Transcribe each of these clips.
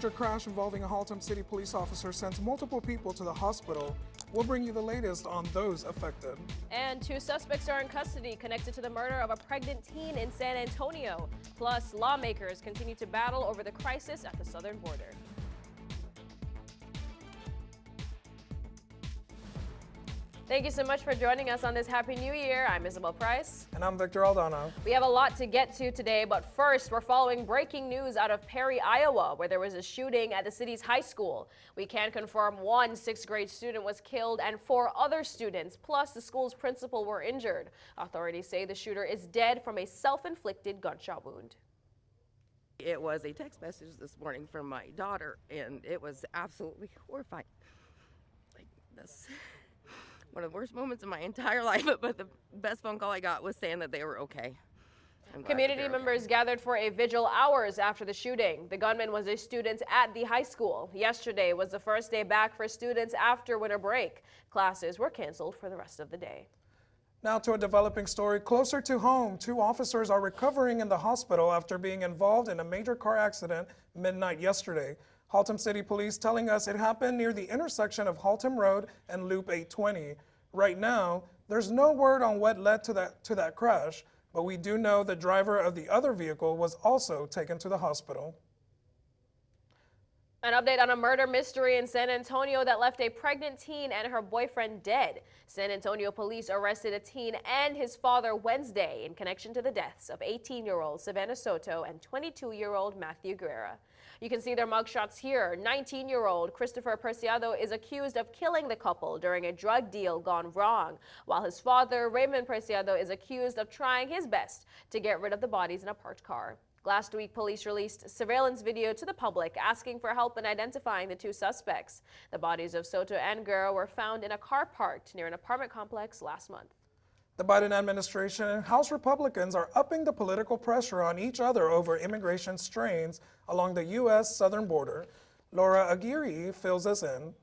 major crash involving a Haltom City police officer sent multiple people to the hospital. We'll bring you the latest on those affected. And 2 suspects are in custody connected to the murder of a pregnant teen in San Antonio. Plus, lawmakers continue to battle over the crisis at the southern border. Thank you so much for joining us on this Happy New Year. I'm Isabel Price. And I'm Victor Aldana. We have a lot to get to today, but first, we're following breaking news out of Perry, Iowa, where there was a shooting at the city's high school. We can confirm 1 6th grade student was killed and 4 other students, plus the school's principal, were injured. Authorities say the shooter is dead from a self-inflicted gunshot wound. It was a text message this morning from my daughter, and it was absolutely horrifying. Like this. One of the worst moments of my entire life, but the best phone call I got was saying that they were okay. Community members gathered for a vigil hours after the shooting. The gunman was a student at the high school. Yesterday was the first day back for students after winter break. Classes were canceled for the rest of the day. Now to a developing story closer to home. 2 officers are recovering in the hospital after being involved in a major car accident midnight yesterday. Haltom City Police telling us it happened near the intersection of Haltom Road and Loop 820. Right now, there's no word on what led to that crash, but we do know the driver of the other vehicle was also taken to the hospital. An update on a murder mystery in San Antonio that left a pregnant teen and her boyfriend dead. San Antonio police arrested a teen and his father Wednesday in connection to the deaths of 18-year-old Savannah Soto and 22-year-old Matthew Guerra. You can see their mugshots here. 19-year-old Christopher Preciado is accused of killing the couple during a drug deal gone wrong, while his father, Raymond Preciado, is accused of trying his best to get rid of the bodies in a parked car. Last week, police released surveillance video to the public asking for help in identifying the 2 suspects. The bodies of Soto and Guerra were found in a car parked near an apartment complex last month. The Biden administration and House Republicans are upping the political pressure on each other over immigration strains along the U.S. southern border. Laura Aguirre fills us in.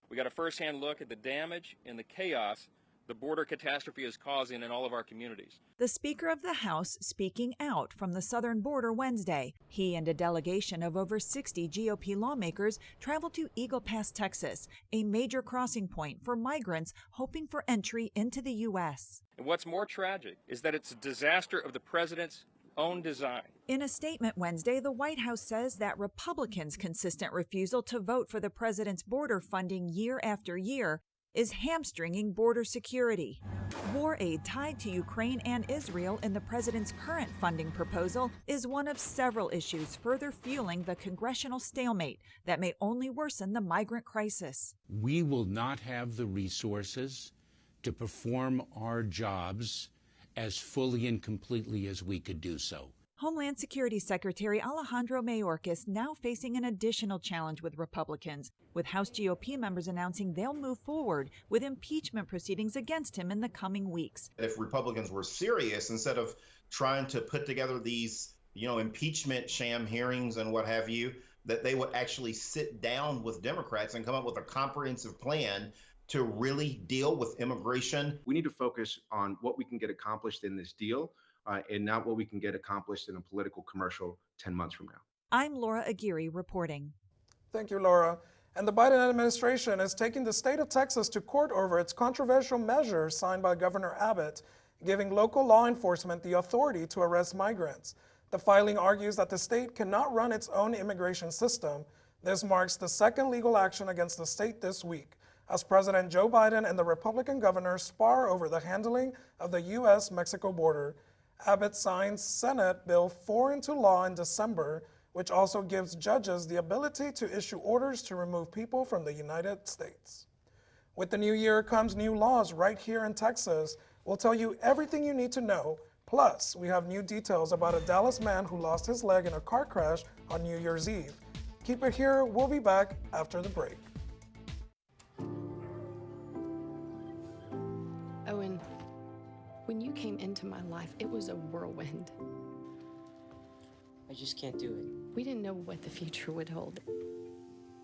We got a first-hand look at the damage and the chaos the border catastrophe is causing in all of our communities. The Speaker of the House speaking out from the southern border Wednesday. He and a delegation of over 60 GOP lawmakers traveled to Eagle Pass, Texas, a major crossing point for migrants hoping for entry into the U.S. And what's more tragic is that it's a disaster of the president's own design. In a statement Wednesday, the White House says that Republicans' consistent refusal to vote for the president's border funding year after year is hamstringing border security. War aid tied to Ukraine and Israel in the president's current funding proposal is one of several issues further fueling the congressional stalemate that may only worsen the migrant crisis. We will not have the resources to perform our jobs as fully and completely as we could do so. Homeland Security Secretary Alejandro Mayorkas now facing an additional challenge with Republicans, with House GOP members announcing they'll move forward with impeachment proceedings against him in the coming weeks. If Republicans were serious, instead of trying to put together these, impeachment sham hearings and what have you, that they would actually sit down with Democrats and come up with a comprehensive plan to really deal with immigration. We need to focus on what we can get accomplished in this deal. And not what we can get accomplished in a political commercial 10 months from now. I'm Laura Aguirre reporting. Thank you, Laura. And the Biden administration is taking the state of Texas to court over its controversial measure signed by Governor Abbott, giving local law enforcement the authority to arrest migrants. The filing argues that the state cannot run its own immigration system. This marks the second legal action against the state this week, as President Joe Biden and the Republican governor spar over the handling of the U.S.-Mexico border. Abbott signed Senate Bill 4 into law in December, which also gives judges the ability to issue orders to remove people from the United States. With the new year comes new laws right here in Texas. We'll tell you everything you need to know. Plus, we have new details about a Dallas man who lost his leg in a car crash on New Year's Eve. Keep it here. We'll be back after the break. Owen, when you came into my life, it was a whirlwind. I just can't do it. We didn't know what the future would hold,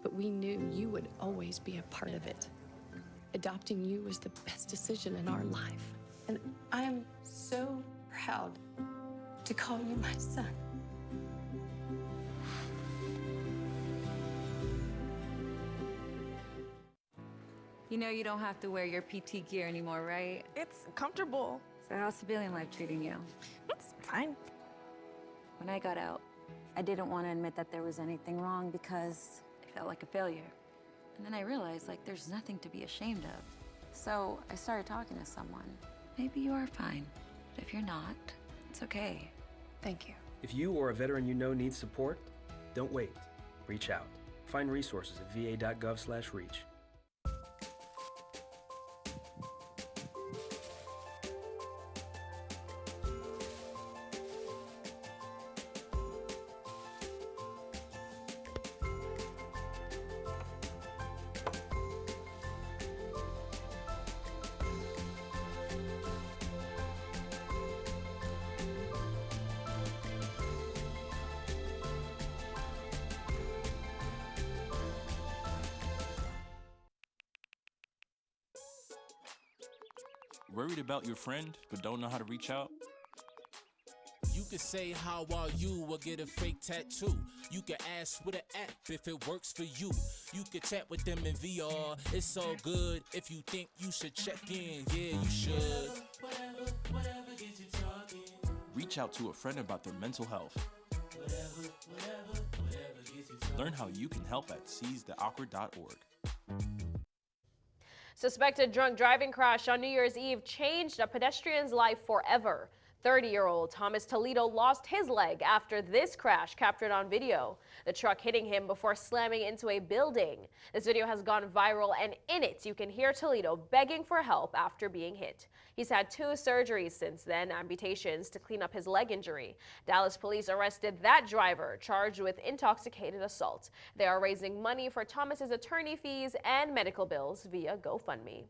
but we knew you would always be a part of it. Adopting you was the best decision in our life. And I'm so proud to call you my son. You know you don't have to wear your PT gear anymore, right? It's comfortable. So how's civilian life treating you? It's fine. When I got out, I didn't want to admit that there was anything wrong because I felt like a failure. And then I realized, like, there's nothing to be ashamed of. So I started talking to someone. Maybe you are fine, but if you're not, it's okay. Thank you. If you or a veteran you know needs support, don't wait. Reach out. Find resources at va.gov/reach. Worried about your friend, but don't know how to reach out? You could say how are you or get a fake tattoo. You could ask with an app if it works for you. You could chat with them in VR. It's all good if you think you should check in. Yeah, you should. Whatever gets you talking. Reach out to a friend about their mental health. Whatever gets you talking. Learn how you can help at seizetheawkward.org. Suspected drunk driving crash on New Year's Eve changed a pedestrian's life forever. 30-year-old Thomas Toledo lost his leg after this crash captured on video. The truck hitting him before slamming into a building. This video has gone viral, and in it you can hear Toledo begging for help after being hit. He's had 2 surgeries since then, amputations to clean up his leg injury. Dallas police arrested that driver, charged with intoxicated assault. They are raising money for Thomas's attorney fees and medical bills via GoFundMe.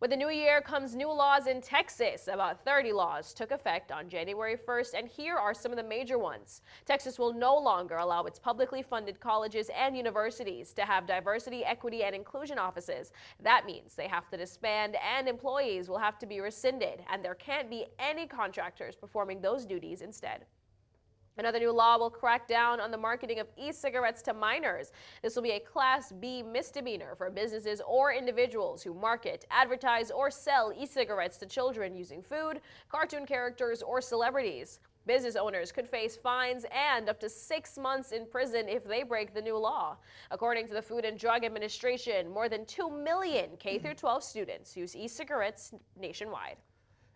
With the new year comes new laws in Texas. About 30 laws took effect on January 1st, and here are some of the major ones. Texas will no longer allow its publicly funded colleges and universities to have diversity, equity, and inclusion offices. That means they have to disband, and employees will have to be rescinded, and there can't be any contractors performing those duties instead. Another new law will crack down on the marketing of e-cigarettes to minors. This will be a Class B misdemeanor for businesses or individuals who market, advertise, or sell e-cigarettes to children using food, cartoon characters, or celebrities. Business owners could face fines and up to 6 months in prison if they break the new law. According to the Food and Drug Administration, more than 2 million K-12 students use e-cigarettes nationwide.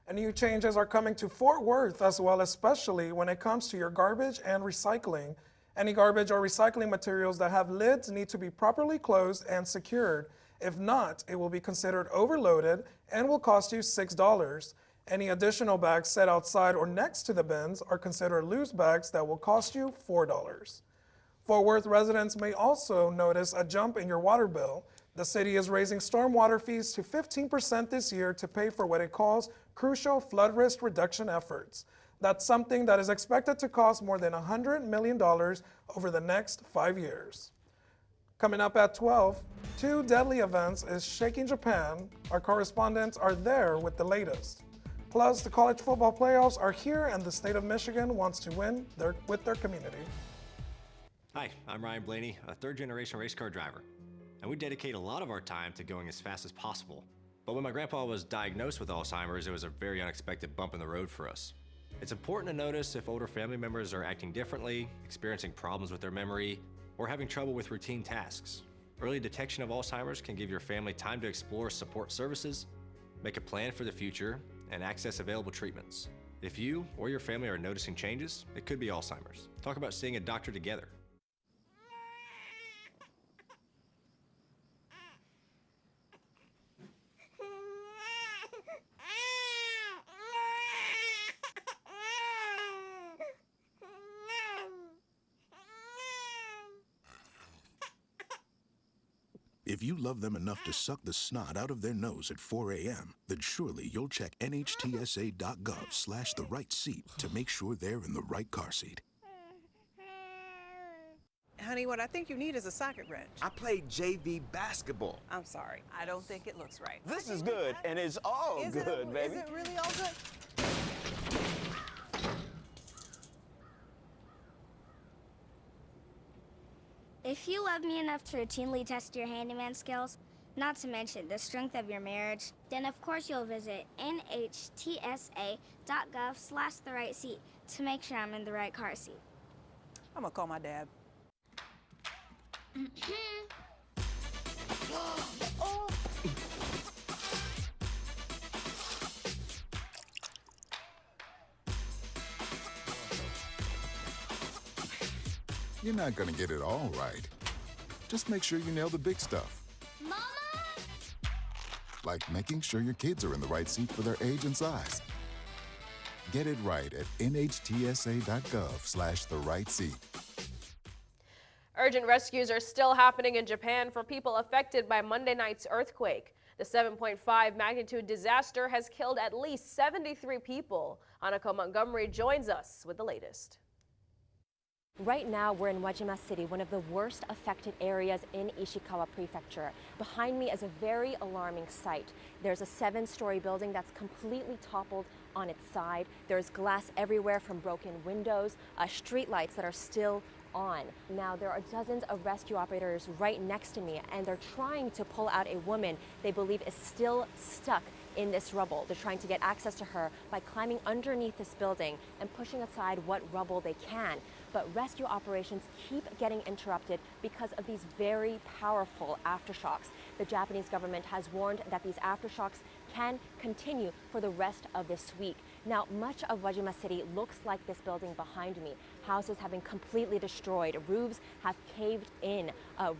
And new changes are coming to Fort Worth as well, especially when it comes to your garbage and recycling. Any garbage or recycling materials that have lids need to be properly closed and secured. If not, it will be considered overloaded and will cost you $6. Any additional bags set outside or next to the bins are considered loose bags that will cost you $4. Fort Worth residents may also notice a jump in your water bill. The city is raising stormwater fees to 15% this year to pay for what it calls crucial flood risk reduction efforts. That's something that is expected to cost more than $100 million over the next 5 years. Coming up at 12, 2 deadly events is shaking Japan. Our correspondents are there with the latest. Plus, the college football playoffs are here, and the state of Michigan wants to win with their community. Hi, I'm Ryan Blaney, a third-generation race car driver. And we dedicate a lot of our time to going as fast as possible. But when my grandpa was diagnosed with Alzheimer's, it was a very unexpected bump in the road for us. It's important to notice if older family members are acting differently, experiencing problems with their memory, or having trouble with routine tasks. Early detection of Alzheimer's can give your family time to explore support services, make a plan for the future, and access available treatments. If you or your family are noticing changes, it could be Alzheimer's. Talk about seeing a doctor together. If you love them enough to suck the snot out of their nose at 4 a.m., then surely you'll check NHTSA.gov/the right seat to make sure they're in the right car seat. Honey, what I think you need is a socket wrench. I played JV basketball. I'm sorry. I don't think it looks right. This is good, and it's all good, baby. Is it really all good? If you love me enough to routinely test your handyman skills, not to mention the strength of your marriage, then of course you'll visit nhtsa.gov/therightseat to make sure I'm in the right car seat. I'm gonna call my dad. Oh. You're not gonna get it all right. Just make sure you nail the big stuff. Mama! Like making sure your kids are in the right seat for their age and size. Get it right at nhtsa.gov/therightseat. Urgent rescues are still happening in Japan for people affected by Monday night's earthquake. The 7.5 magnitude disaster has killed at least 73 people. Hanako Montgomery joins us with the latest. Right now, we're in Wajima City, one of the worst affected areas in Ishikawa Prefecture. Behind me is a very alarming sight. There's a 7-story building that's completely toppled on its side. There's glass everywhere from broken windows, street lights that are still on. Now, there are dozens of rescue operators right next to me, and they're trying to pull out a woman they believe is still stuck in this rubble. They're trying to get access to her by climbing underneath this building and pushing aside what rubble they can. But rescue operations keep getting interrupted because of these very powerful aftershocks. The Japanese government has warned that these aftershocks can continue for the rest of this week. Now, much of Wajima City looks like this building behind me. Houses have been completely destroyed. Roofs have caved in.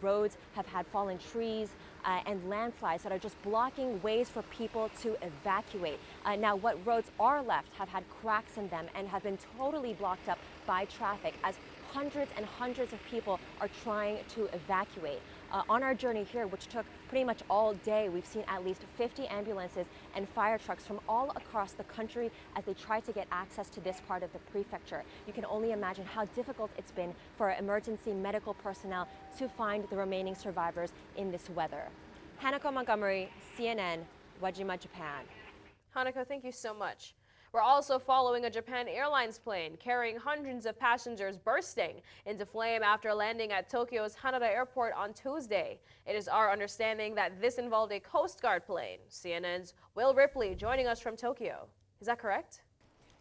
Roads have had fallen trees and landslides that are just blocking ways for people to evacuate. Now, what roads are left have had cracks in them and have been totally blocked up by traffic as hundreds and hundreds of people are trying to evacuate. On our journey here, which took pretty much all day, we've seen at least 50 ambulances and fire trucks from all across the country as they try to get access to this part of the prefecture. You can only imagine how difficult it's been for emergency medical personnel to find the remaining survivors in this weather. Hanako Montgomery, CNN, Wajima, Japan. Hanako, thank you so much. We're also following a Japan Airlines plane carrying hundreds of passengers bursting into flame after landing at Tokyo's Haneda Airport on Tuesday. It is our understanding that this involved a Coast Guard plane. CNN's Will Ripley joining us from Tokyo. Is that correct?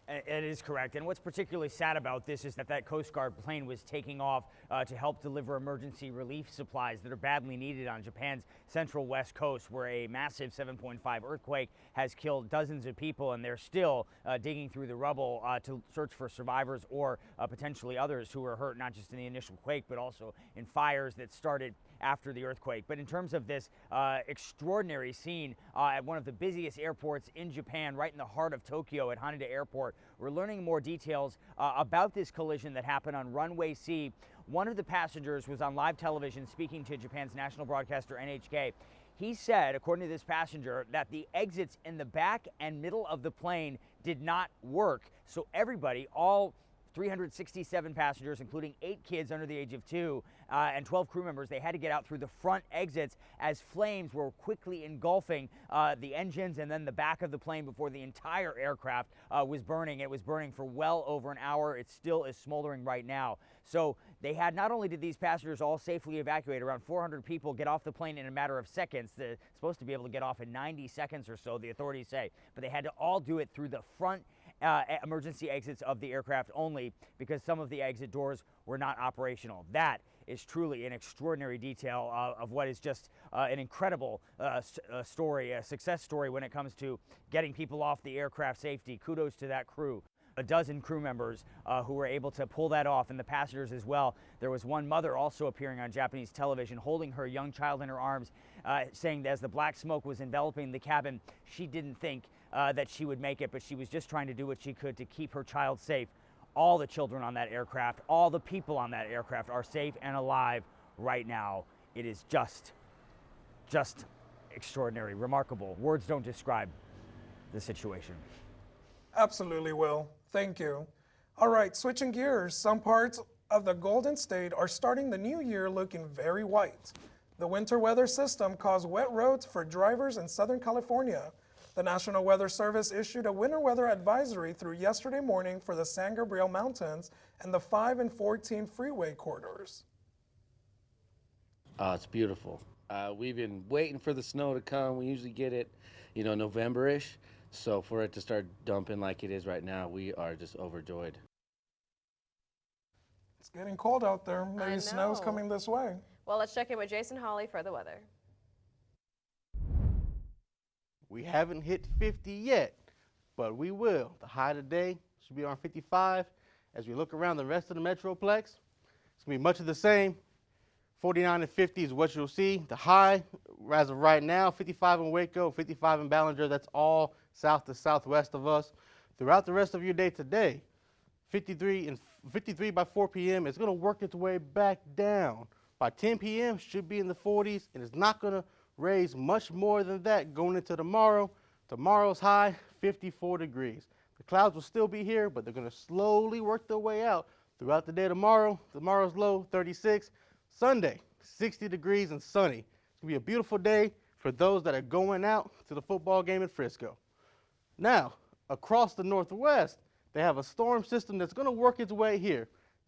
It is correct. And what's particularly sad about this is that that Coast Guard plane was taking off to help deliver emergency relief supplies that are badly needed on Japan's central west coast, where a massive 7.5 earthquake has killed dozens of people, and they're still digging through the rubble to search for survivors or potentially others who were hurt, not just in the initial quake, but also in fires that started after the earthquake. But in terms of this extraordinary scene at one of the busiest airports in Japan, right in the heart of Tokyo at Haneda Airport, we're learning more details about this collision that happened on runway C. One of the passengers was on live television speaking to Japan's national broadcaster NHK. He said, according to this passenger, that the exits in the back and middle of the plane did not work. So everybody, all 367 passengers, including 8 kids under the age of 2 and 12 crew members, they had to get out through the front exits as flames were quickly engulfing the engines and then the back of the plane before the entire aircraft was burning. It was burning for well over an hour. It still is smoldering right now. So they had, not only did these passengers all safely evacuate, around 400 people get off the plane in a matter of seconds. They're supposed to be able to get off in 90 seconds or so, the authorities say, but they had to all do it through the front emergency exits of the aircraft only, because some of the exit doors were not operational. That is truly an extraordinary detail of what is just an incredible story, a success story when it comes to getting people off the aircraft safety. Kudos to that crew. A dozen crew members who were able to pull that off, and the passengers as well. There was one mother also appearing on Japanese television holding her young child in her arms, saying that as the black smoke was enveloping the cabin, she didn't think that she would make it, but she was just trying to do what she could to keep her child safe. All the children on that aircraft, all the people on that aircraft are safe and alive right now. It is just extraordinary, remarkable. Words don't describe the situation. Absolutely, Will. Thank you. All right, switching gears. Some parts of the Golden State are starting the new year looking very white. The winter weather system caused wet roads for drivers in Southern California. The National Weather Service issued a winter weather advisory through yesterday morning for the San Gabriel Mountains and the 5 and 14 freeway corridors. It's beautiful. We've been waiting for the snow to come. We usually get it, November-ish. So for it to start dumping like it is right now, we are just overjoyed. It's getting cold out there. Maybe snow's coming this way. Well, let's check in with Jason Hawley for the weather. We haven't hit 50 yet, but we will. The high today should be around 55. As we look around the rest of the Metroplex, it's going to be much of the same. 49 and 50 is what you'll see. The high, as of right now, 55 in Waco, 55 in Ballinger. That's all south to southwest of us. Throughout the rest of your day today, 53 by 4 p.m. It's going to work its way back down. By 10 p.m., should be in the 40s, and it's not going to raise much more than that going into tomorrow. Tomorrow's high, 54 degrees. The clouds will still be here, but they're going to slowly work their way out throughout the day tomorrow. Tomorrow's low, 36. Sunday, 60 degrees and sunny. It's going to be a beautiful day for those that are going out to the football game in Frisco. Now, across the Northwest, they have a storm system that's going to work its way here.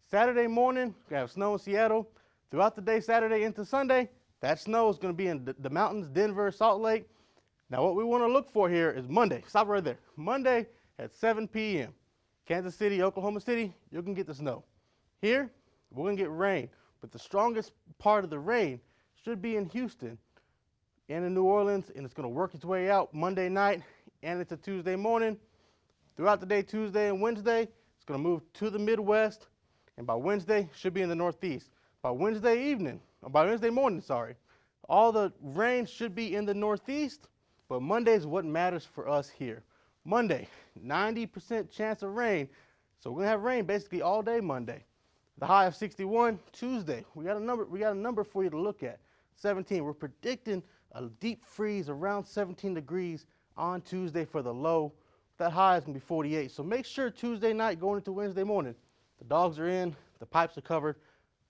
Saturday morning, we're going to have snow in Seattle. Throughout the day, Saturday into Sunday, that snow is going to be in the mountains, Denver, Salt Lake. Now, what we want to look for here is Monday. Stop right there. Monday at 7 p.m. Kansas City, Oklahoma City, you're going to get the snow. Here, we're going to get rain. But the strongest part of the rain should be in Houston and in New Orleans, and it's going to work its way out Monday night and into Tuesday morning. Throughout the day, Tuesday and Wednesday, it's going to move to the Midwest, and by Wednesday, should be in the Northeast. By Wednesday morning, all the rain should be in the Northeast, but Monday is what matters for us here. Monday, 90% chance of rain, so we're going to have rain basically all day Monday. The high of 61. Tuesday, we got a number for you to look at. 17. We're predicting a deep freeze around 17 degrees on Tuesday for the low. That high is going to be 48. So make sure Tuesday night going into Wednesday morning, the dogs are in, the pipes are covered.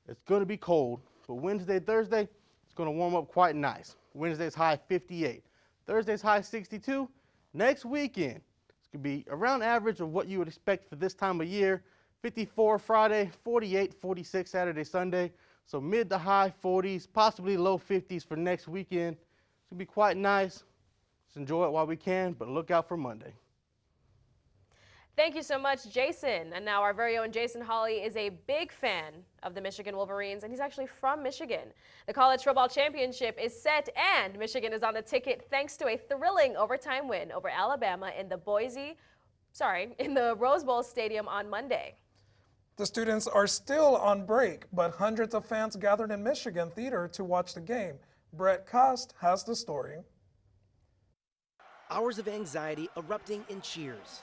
It's going to be cold, but Wednesday, Thursday, it's going to warm up quite nice. Wednesday's high 58. Thursday's high 62. Next weekend, it's going to be around average of what you would expect for this time of year. 54 Friday, 48, 46 Saturday, Sunday. So mid to high 40s, possibly low 50s for next weekend. It's going to be quite nice. Let's enjoy it while we can, but look out for Monday. Thank you so much, Jason. And now our very own Jason Hawley is a big fan of the Michigan Wolverines, and he's actually from Michigan. The College Football Championship is set, and Michigan is on the ticket thanks to a thrilling overtime win over Alabama in the Rose Bowl Stadium on Monday. The students are still on break, but hundreds of fans gathered in Michigan Theater to watch the game. Brett Cost has the story. Hours of anxiety erupting in cheers.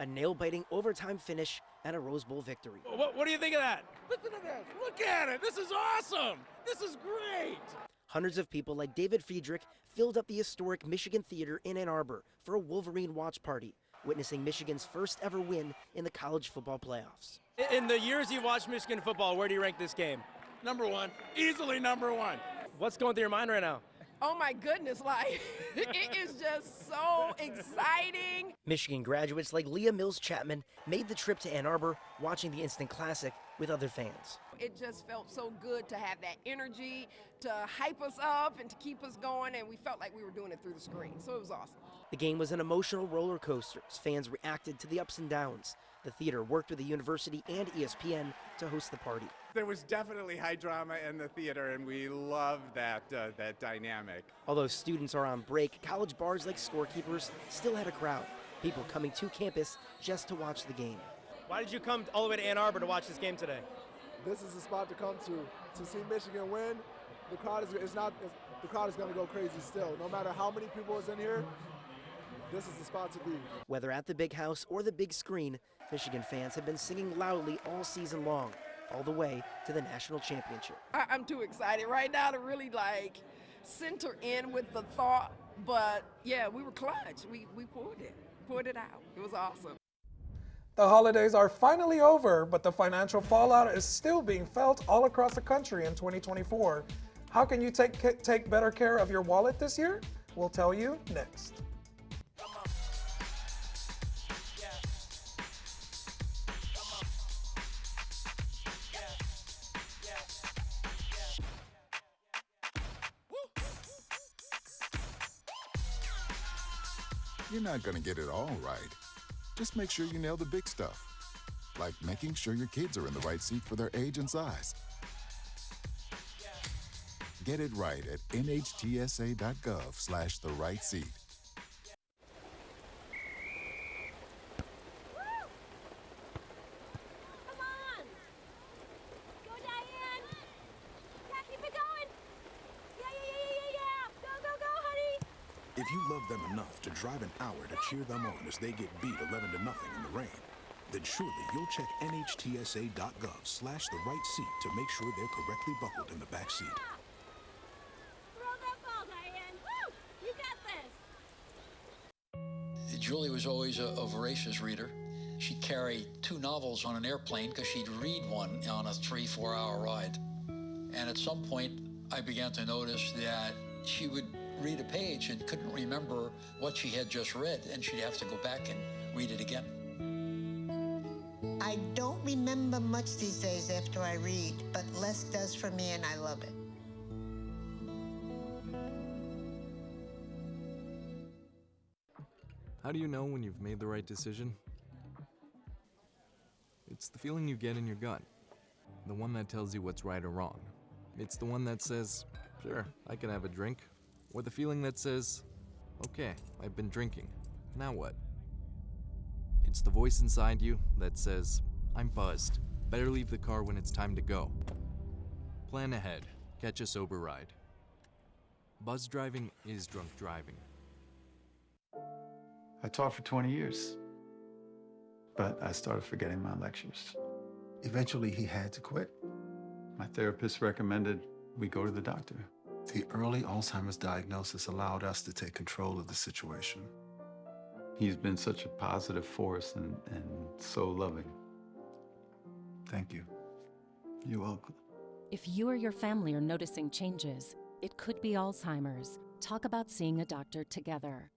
A nail-biting overtime finish and a Rose Bowl victory. What do you think of that? Listen to this. Look at it. This is awesome. This is great. Hundreds of people like David Friedrich filled up the historic Michigan Theater in Ann Arbor for a Wolverine watch party, witnessing Michigan's first ever win in the college football playoffs. In the years you've watched Michigan football, where do you rank this game? Number one. Easily number one. What's going through your mind right now? Oh my goodness, like, it is just so exciting. Michigan graduates like Leah Mills Chapman made the trip to Ann Arbor, watching the instant classic with other fans. It just felt so good to have that energy to hype us up and to keep us going, and we felt like we were doing it through the screen, so it was awesome. The game was an emotional roller coaster as fans reacted to the ups and downs. The theater worked with the university and ESPN to host the party. There was definitely high drama in the theater, and we loved that dynamic. Although students are on break, college bars like Scorekeepers still had a crowd, people coming to campus just to watch the game. Why did you come all the way to Ann Arbor to watch this game today? This is the spot to come to see Michigan win. The crowd is going to go crazy still. No matter how many people is in here, this is the spot to be. Whether at the big house or the big screen, Michigan fans have been singing loudly all season long, all the way to the national championship. I'm too excited right now to really center in with the thought, but yeah, we were clutch. We pulled it out. It was awesome. The holidays are finally over, but the financial fallout is still being felt all across the country in 2024. How can you take better care of your wallet this year? We'll tell you next. You're not going to get it all right. Just make sure you nail the big stuff, like making sure your kids are in the right seat for their age and size. Get it right at nhtsa.gov/the-right-seat. If you love them enough to drive an hour to cheer them on as they get beat 11-0 in the rain, then surely you'll check nhtsa.gov/the-right-seat to make sure they're correctly buckled in the back seat. Julie was always a voracious reader. She'd carry 2 novels on an airplane because she'd read one on a 3-4 hour ride. And at some point, I began to notice that she would read a page and couldn't remember what she had just read, and she'd have to go back and read it again. I don't remember much these days after I read, but less does for me, and I love it. How do you know when you've made the right decision? It's the feeling you get in your gut, the one that tells you what's right or wrong. It's the one that says, sure, I can have a drink, or the feeling that says, okay, I've been drinking, now what? It's the voice inside you that says, I'm buzzed, better leave the car when it's time to go. Plan ahead, catch a sober ride. Buzz driving is drunk driving. I taught for 20 years, but I started forgetting my lectures. Eventually, he had to quit. My therapist recommended we go to the doctor. The early Alzheimer's diagnosis allowed us to take control of the situation. He's been such a positive force and so loving. Thank you. You're welcome. If you or your family are noticing changes, it could be Alzheimer's. Talk about seeing a doctor together.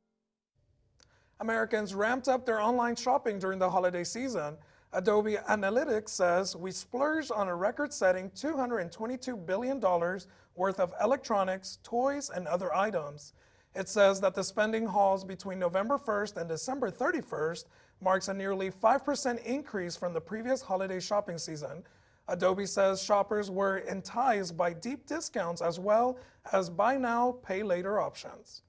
Americans ramped up their online shopping during the holiday season. Adobe Analytics says we splurged on a record-setting $222 billion worth of electronics, toys, and other items. It says that the spending hauls between November 1st and December 31st marks a nearly 5% increase from the previous holiday shopping season. Adobe says shoppers were enticed by deep discounts as well as buy now, pay later options.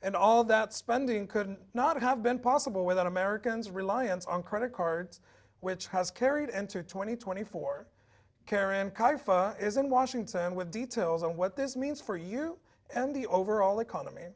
And all that spending could not have been possible without Americans' reliance on credit cards, which has carried into 2024. Karen Kaifa is in Washington with details on what this means for you and the overall economy.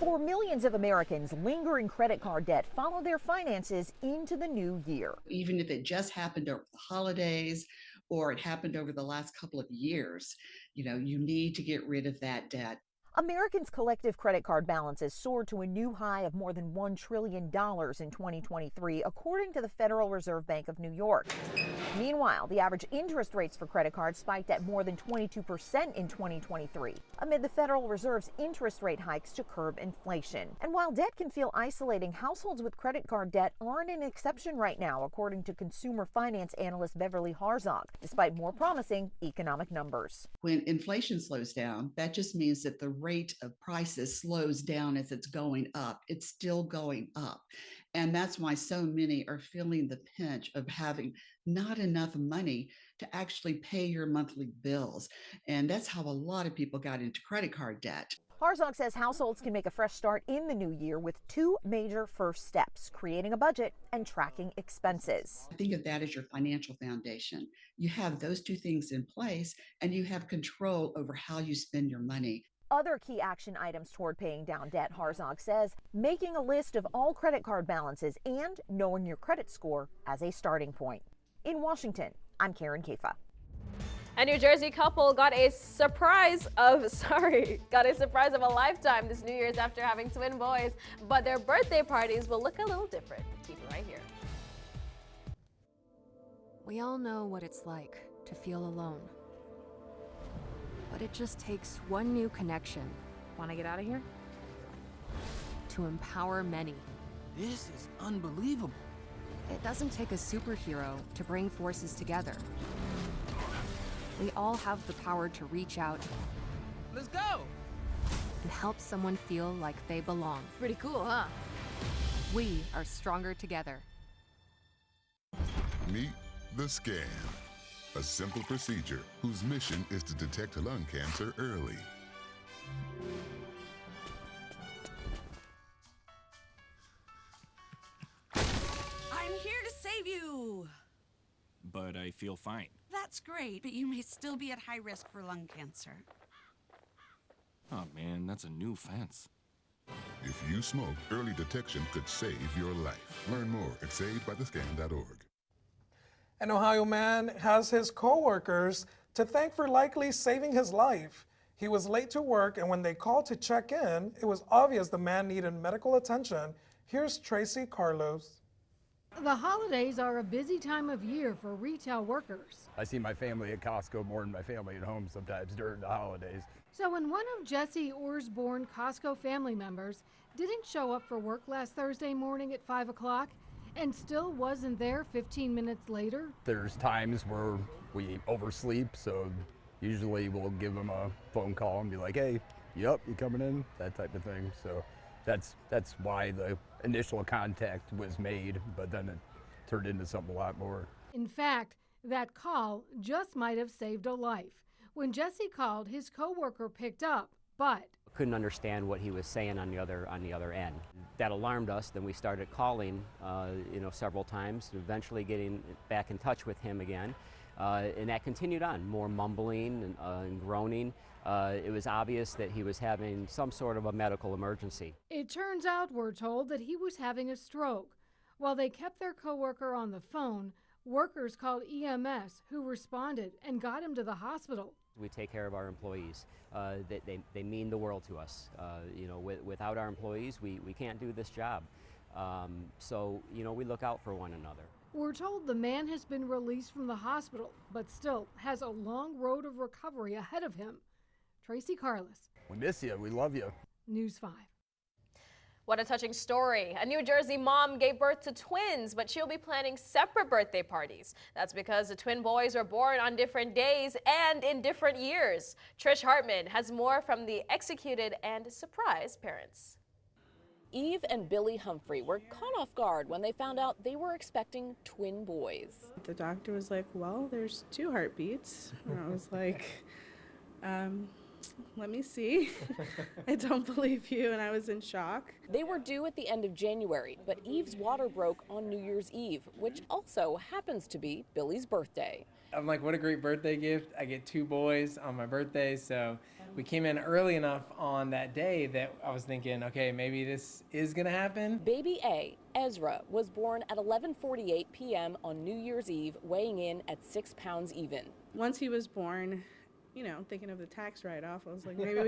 For millions of Americans, lingering credit card debt follow their finances into the new year. Even if it just happened over the holidays or it happened over the last couple of years, you need to get rid of that debt. Americans' collective credit card balances soared to a new high of more than $1 trillion in 2023, according to the Federal Reserve Bank of New York. Meanwhile, the average interest rates for credit cards spiked at more than 22% in 2023, amid the Federal Reserve's interest rate hikes to curb inflation. And while debt can feel isolating, households with credit card debt aren't an exception right now, according to consumer finance analyst Beverly Harzog, despite more promising economic numbers. When inflation slows down, that just means that the rate of prices slows down as it's going up. It's still going up. And that's why so many are feeling the pinch of having not enough money to actually pay your monthly bills. And that's how a lot of people got into credit card debt. Harzog says households can make a fresh start in the new year with 2 major first steps: creating a budget and tracking expenses. Think of that as your financial foundation. You have those 2 things in place and you have control over how you spend your money. Other key action items toward paying down debt, Harzog says, making a list of all credit card balances and knowing your credit score as a starting point. In Washington, I'm Karen Kaifa. A New Jersey couple got a surprise of a lifetime this New Year's after having twin boys, but their birthday parties will look a little different. Keep it right here. We all know what it's like to feel alone. But it just takes one new connection. Want to get out of here? To empower many. This is unbelievable. It doesn't take a superhero to bring forces together. We all have the power to reach out. Let's go! and help someone feel like they belong. Pretty cool, huh? We are stronger together. Meet the scan, a simple procedure whose mission is to detect lung cancer early. I'm here to save you. But I feel fine. That's great, but you may still be at high risk for lung cancer. Oh man, that's a new fence. If you smoke, early detection could save your life. Learn more at savedbythescan.org. An Ohio man has his co-workers to thank for likely saving his life. He was late to work, and when they called to check in, it was obvious the man needed medical attention. Here's Tracy Carlos. The holidays are a busy time of year for retail workers. I see my family at Costco more than my family at home sometimes during the holidays. So when one of Jesse Orr's-born Costco family members didn't show up for work last Thursday morning at 5 o'clock and still wasn't there 15 minutes later, There's times where we oversleep, so usually we'll give them a phone call and be like, hey, yep, you coming in? That type of thing. So that's why the initial contact was made, but then it turned into something a lot more. in fact, that call just might have saved a life. When Jesse called, his coworker picked up, but Couldn't understand what he was saying on the other end. That alarmed us. Then we started calling, several times, eventually getting back in touch with him again, and that continued on. More mumbling and groaning. It was obvious that he was having some sort of a medical emergency. it turns out, we're told, that he was having a stroke. While they kept their coworker on the phone, workers called EMS, who responded and got him to the hospital. We take care of our employees. They mean the world to us. Without our employees, we can't do this job. So we look out for one another. We're told the man has been released from the hospital, but still has a long road of recovery ahead of him. Tracy Carlos, We miss you. We love you. News 5. What a touching story. A New Jersey mom gave birth to twins, but she'll be planning separate birthday parties. That's because the twin boys were born on different days and in different years. Trish Hartman has more from the executed and surprised parents. Eve and Billy Humphrey were caught off guard when they found out they were expecting twin boys. The doctor was like, well, there's 2 heartbeats. And I was like, let me see. I don't believe you, and I was in shock. They were due at the end of January, but Eve's water broke on New Year's Eve, which also happens to be Billy's birthday. I'm like, what a great birthday gift. I get 2 boys on my birthday, so we came in early enough on that day that I was thinking, okay, maybe this is gonna happen. Baby A, Ezra, was born at 11:48 p.m. on New Year's Eve, weighing in at 6 pounds even. Once he was born, thinking of the tax write-off, I was like, maybe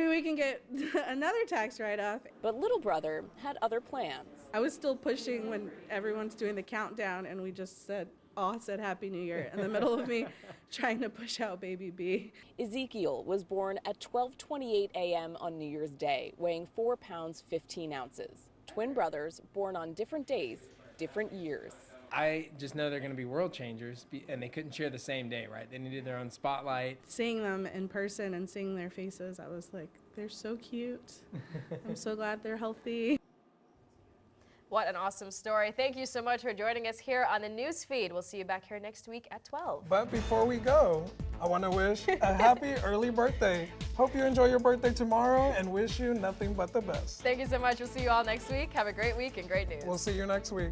we can get another tax write-off. But little brother had other plans. I was still pushing when everyone's doing the countdown, and we just said Happy New Year in the middle of me trying to push out baby B. Ezekiel was born at 12:28 a.m. on New Year's Day, weighing 4 pounds 15 ounces. Twin brothers born on different days, different years. I just know they're gonna be world changers, and they couldn't share the same day, right? They needed their own spotlight. Seeing them in person and seeing their faces, I was like, they're so cute. I'm so glad they're healthy. What an awesome story. Thank you so much for joining us here on the News Feed. We'll see you back here next week at 12. But before we go, I want to wish a happy early birthday. Hope you enjoy your birthday tomorrow and wish you nothing but the best. Thank you so much. We'll see you all next week. Have a great week and great news. We'll see you next week.